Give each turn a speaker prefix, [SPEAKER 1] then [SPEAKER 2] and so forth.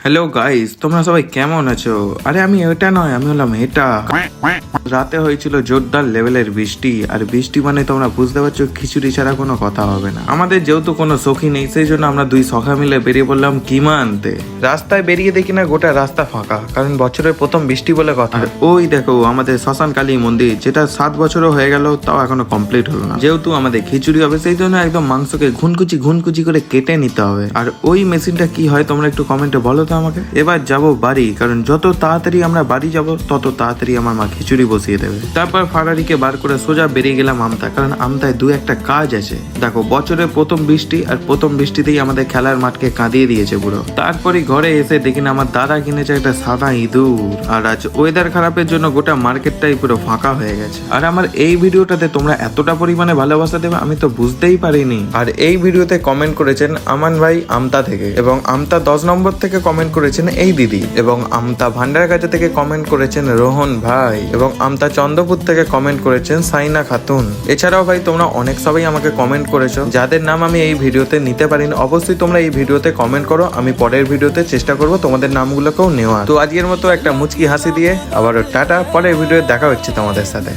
[SPEAKER 1] Hello guys, তোমরা সবাই কেমন আছো? আরে আমি এটা নয়, আমি হলাম এটা। রাতে হয়েছিল জোরদার লেভেলের বৃষ্টি, আর বৃষ্টি মানে তোমরা বুঝতে পারছো খিচুড়ি ছাড়া কোনো কথা হবে না। আমাদের যেহেতু কোনো সখী নেই, সেই জন্য আমরা দুই সখা মিলে বেরিয়ে পড়লাম কিমা আনতে। রাস্তায় বেরিয়ে দেখি না গোটা রাস্তা ফাঁকা, কারণ বছরের প্রথম বৃষ্টি বলে কথা। আর ওই দেখো আমাদের শ্মশান কালী মন্দির, যেটা 7 বছরও হয়ে গেল, তাও এখনো কমপ্লিট হলো না। যেহেতু আমাদের খিচুড়ি হবে, সেই জন্য একদম মাংসকে ঘুনকুচি করে কেটে নিতে হবে। আর ওই মেশিনটা কি হয় তোমরা একটু কমেন্টে বলো তো আমাকে। এবার যাব বাড়ি, কারণ যত তাড়াতাড়ি আমরা বাড়ি যাব তত তাড়াতাড়ি আমার মা খিচুড়ি বসিয়ে দেবে। তারপর ফারারিকে বার করে সোজা বেরিয়ে গেলাম আমতা, কারণ আমতায় দু একটা কাজ আছে। দেখো বছরের প্রথম বৃষ্টি, আর প্রথম বৃষ্টিতেই আমাদের খেলার মাঠকে কাঁদিয়ে দিয়েছে পুরো। তারপরে ঘরে এসে দেখি না আমার দাদা কিনেছে একটা সাদা ইঁদুর। আর আজ ওয়েদার খারাপের জন্য গোটা মার্কেটটাই পুরো ফাঁকা হয়ে গেছে। আর আমার এই ভিডিওটাতে তোমরা এতটা পরিমাণে ভালোবাসা দেবে আমি তো বুঝতেই পারিনি। আর এই ভিডিওতে কমেন্ট করেছেন আমান ভাই আমতা থেকে, এবং আমতা 10 নম্বর থেকে কমেন্ট করেছেন এই দিদি, এবং আমতা ভান্ডারগাছা থেকে কমেন্ট করেছেন রোহন ভাই, এবং আমতা চন্দ্রপুর থেকে কমেন্ট করেছেন সাইনা খাতুন। এছাড়াও ভাই তোমরা অনেক সবাই আমাকে কমেন্ট করেছো, যাদের নাম আমি এই ভিডিওতে নিতে পারিনি। অবশ্যই তোমরা এই ভিডিওতে কমেন্ট করো, আমি পরের ভিডিওতে চেষ্টা করব তোমাদের নামগুলোকেও নেওয়া। তো আজকের মতো একটা মুচকি হাসি দিয়ে আবার টাটা, পরের ভিডিওতে দেখা হচ্ছে তোমাদের সাথে।